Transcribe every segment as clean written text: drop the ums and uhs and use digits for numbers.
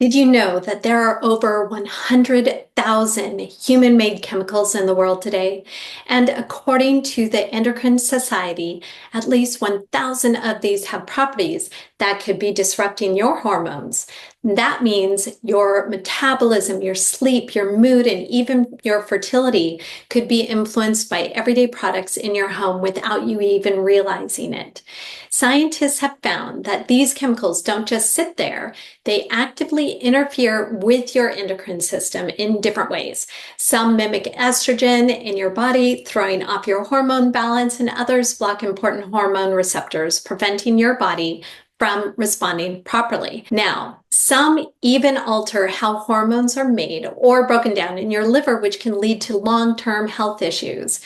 Did you know that there are over 100,000 human-made chemicals in the world today? And according to the Endocrine Society, at least 1,000 of these have properties that could be disrupting your hormones. That means your metabolism, your sleep, your mood, and even your fertility could be influenced by everyday products in your home without you even realizing it. Scientists have found that these chemicals don't just sit there, they actively interfere with your endocrine system in different ways. Some mimic estrogen in your body, throwing off your hormone balance, and others block important hormone receptors, preventing your body from responding properly. Now, some even alter how hormones are made or broken down in your liver, which can lead to long-term health issues.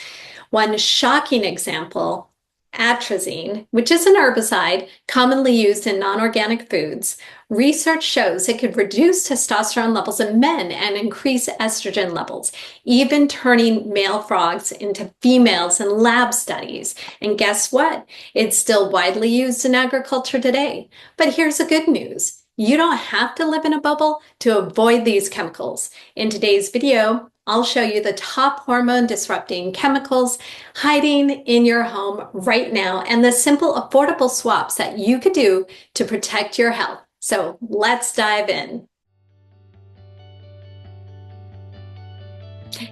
One shocking example, atrazine, which is an herbicide commonly used in non-organic foods, research shows it could reduce testosterone levels in men and increase estrogen levels, even turning male frogs into females in lab studies. And guess what? It's still widely used in agriculture today. But here's the good news. You don't have to live in a bubble to avoid these chemicals. In today's video, I'll show you the top hormone disrupting chemicals hiding in your home right now and the simple, affordable swaps that you could do to protect your health. So let's dive in.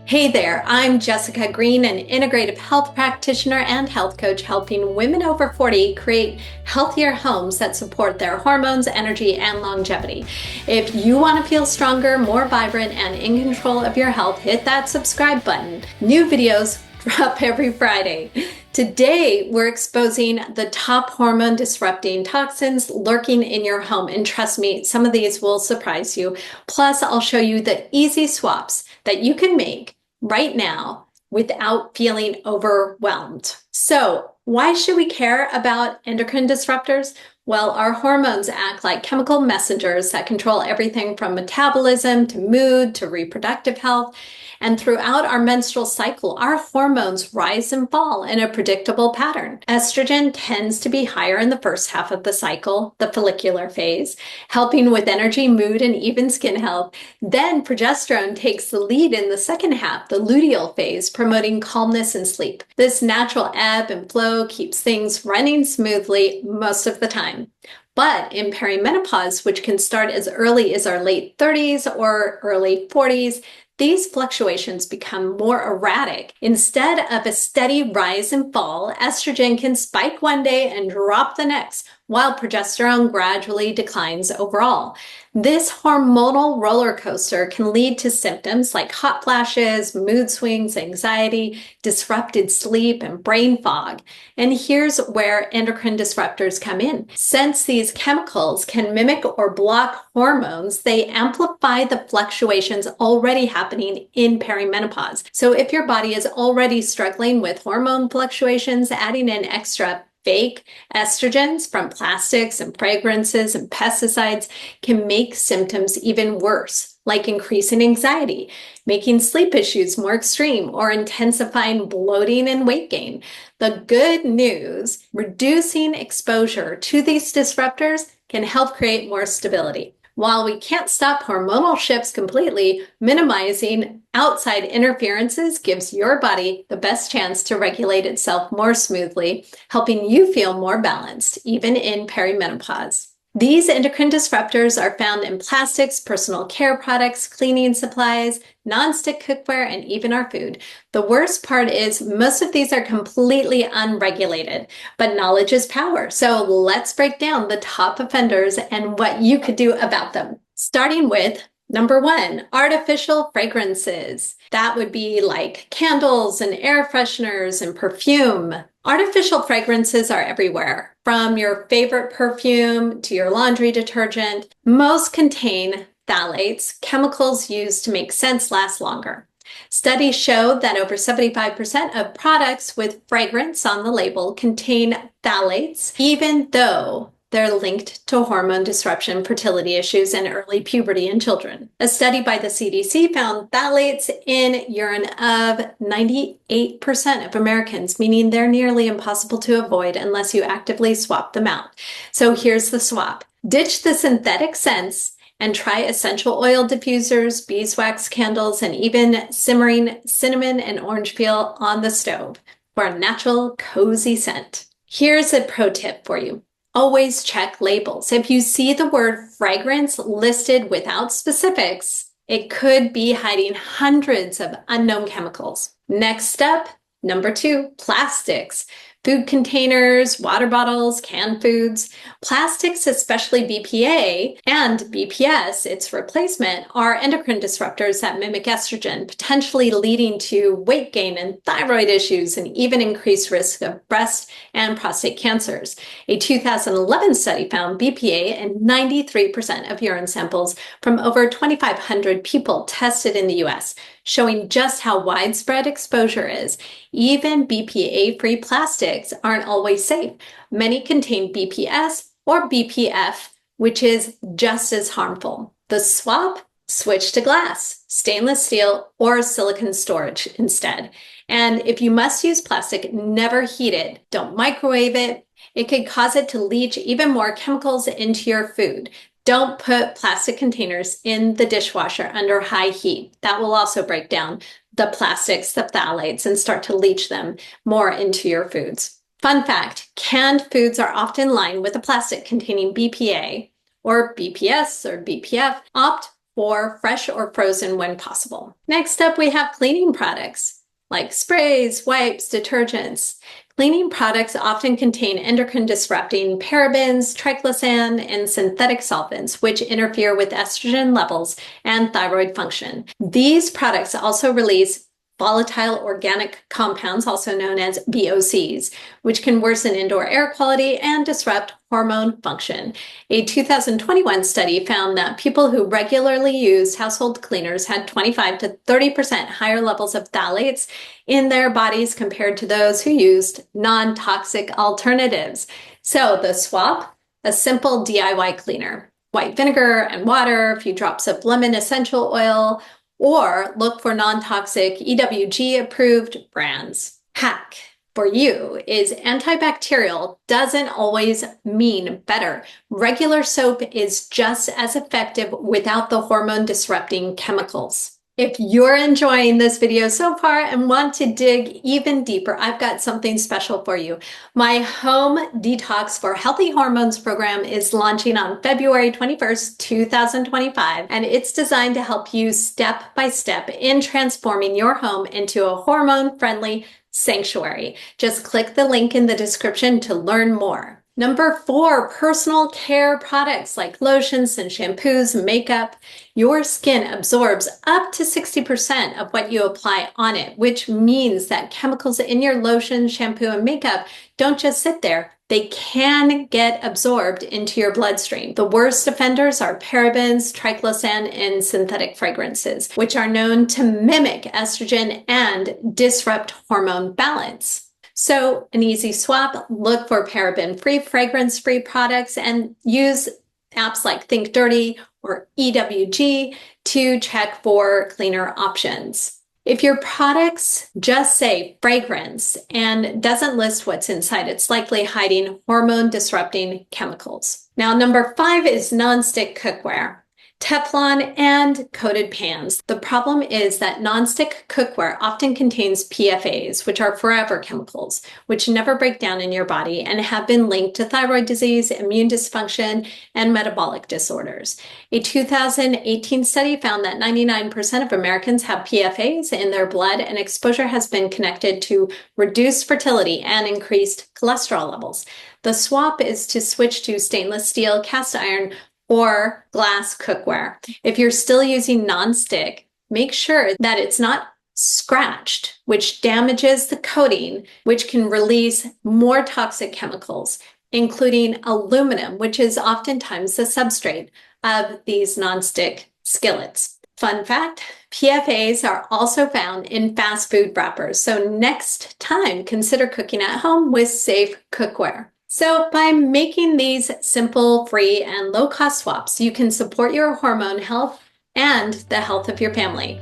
Hey there, I'm Jessica Green, an integrative health practitioner and health coach helping women over 40 create healthier homes that support their hormones, energy, and longevity. If you want to feel stronger, more vibrant, and in control of your health, hit that subscribe button. New videos drop every Friday. Today, we're exposing the top hormone disrupting toxins lurking in your home. And trust me, some of these will surprise you. Plus, I'll show you the easy swaps that you can make right now without feeling overwhelmed. So, why should we care about endocrine disruptors? Well, our hormones act like chemical messengers that control everything from metabolism to mood to reproductive health. And throughout our menstrual cycle, our hormones rise and fall in a predictable pattern. Estrogen tends to be higher in the first half of the cycle, the follicular phase, helping with energy, mood, and even skin health. Then progesterone takes the lead in the second half, the luteal phase, promoting calmness and sleep. This natural ebb and flow keeps things running smoothly most of the time. But in perimenopause, which can start as early as our late 30s or early 40s, these fluctuations become more erratic. Instead of a steady rise and fall, estrogen can spike one day and drop the next, while progesterone gradually declines overall. This hormonal roller coaster can lead to symptoms like hot flashes, mood swings, anxiety, disrupted sleep, and brain fog. And here's where endocrine disruptors come in. Since these chemicals can mimic or block hormones, they amplify the fluctuations already happening in perimenopause. So if your body is already struggling with hormone fluctuations, adding in extra fake estrogens from plastics and fragrances and pesticides can make symptoms even worse, like increasing anxiety, making sleep issues more extreme, or intensifying bloating and weight gain. The good news, reducing exposure to these disruptors can help create more stability. While we can't stop hormonal shifts completely, minimizing outside interferences gives your body the best chance to regulate itself more smoothly, helping you feel more balanced, even in perimenopause. These endocrine disruptors are found in plastics, personal care products, cleaning supplies, nonstick cookware, and even our food. The worst part is most of these are completely unregulated, but knowledge is power. So let's break down the top offenders and what you could do about them. Starting with number one, artificial fragrances. That would be like candles and air fresheners and perfume. Artificial fragrances are everywhere, from your favorite perfume to your laundry detergent. Most contain phthalates, chemicals used to make scents last longer. Studies show that over 75% of products with fragrance on the label contain phthalates, even though they're linked to hormone disruption, fertility issues, and early puberty in children. A study by the CDC found phthalates in urine of 98% of Americans, meaning they're nearly impossible to avoid unless you actively swap them out. So here's the swap. Ditch the synthetic scents And try essential oil diffusers, beeswax candles, and even simmering cinnamon and orange peel on the stove for a natural, cozy scent. Here's a pro tip for you. Always check labels. If you see the word fragrance listed without specifics, it could be hiding hundreds of unknown chemicals. Next up, number 2, plastics. Food containers, water bottles, canned foods. Plastics, especially BPA and BPS, its replacement, are endocrine disruptors that mimic estrogen, potentially leading to weight gain and thyroid issues and even increased risk of breast and prostate cancers. A 2011 study found BPA in 93% of urine samples from over 2,500 people tested in the US, showing just how widespread exposure is. Even BPA-free plastics aren't always safe. Many contain BPS or BPF, which is just as harmful. The swap? Switch to glass, stainless steel, or silicone storage instead. And if you must use plastic, never heat it. Don't microwave it. It could cause it to leach even more chemicals into your food. Don't put plastic containers in the dishwasher under high heat. That will also break down the plastics, the phthalates, and start to leach them more into your foods. Fun fact, canned foods are often lined with a plastic containing BPA or BPS or BPF. Opt for fresh or frozen when possible. Next up, we have cleaning products like sprays, wipes, detergents. Cleaning products often contain endocrine disrupting parabens, triclosan, and synthetic solvents, which interfere with estrogen levels and thyroid function. These products also release volatile organic compounds, also known as VOCs, which can worsen indoor air quality and disrupt hormone function. A 2021 study found that people who regularly used household cleaners had 25 to 30% higher levels of phthalates in their bodies compared to those who used non-toxic alternatives. So the swap, a simple DIY cleaner, white vinegar and water, a few drops of lemon essential oil, or look for non-toxic EWG-approved brands. Hack for you is antibacterial doesn't always mean better. Regular soap is just as effective without the hormone-disrupting chemicals. If you're enjoying this video so far and want to dig even deeper, I've got something special for you. My Home Detox for Healthy Hormones program is launching on February 21st, 2025, and it's designed to help you step by step in transforming your home into a hormone-friendly sanctuary. Just click the link in the description to learn more. Number 4, personal care products like lotions and shampoos, makeup. Your skin absorbs up to 60% of what you apply on it, which means that chemicals in your lotion, shampoo, and makeup don't just sit there. They can get absorbed into your bloodstream. The worst offenders are parabens, triclosan, and synthetic fragrances, which are known to mimic estrogen and disrupt hormone balance. So an easy swap, look for paraben-free, fragrance-free products and use apps like Think Dirty or EWG to check for cleaner options. If your products just say fragrance and doesn't list what's inside, it's likely hiding hormone-disrupting chemicals. Now, number 5 is nonstick cookware. Teflon and coated pans. The problem is that nonstick cookware often contains PFAs, which are forever chemicals, which never break down in your body and have been linked to thyroid disease, immune dysfunction, and metabolic disorders. A 2018 study found that 99% of Americans have PFAs in their blood, and exposure has been connected to reduced fertility and increased cholesterol levels. The swap is to switch to stainless steel, cast iron, or glass cookware. If you're still using nonstick, make sure that it's not scratched, which damages the coating, which can release more toxic chemicals, including aluminum, which is oftentimes the substrate of these nonstick skillets. Fun fact, PFAs are also found in fast food wrappers. So next time, consider cooking at home with safe cookware. So by making these simple, free, and low-cost swaps, you can support your hormone health and the health of your family.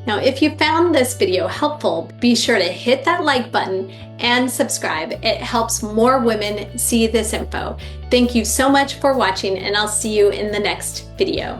Now, if you found this video helpful, be sure to hit that like button and subscribe. It helps more women see this info. Thank you so much for watching, and I'll see you in the next video.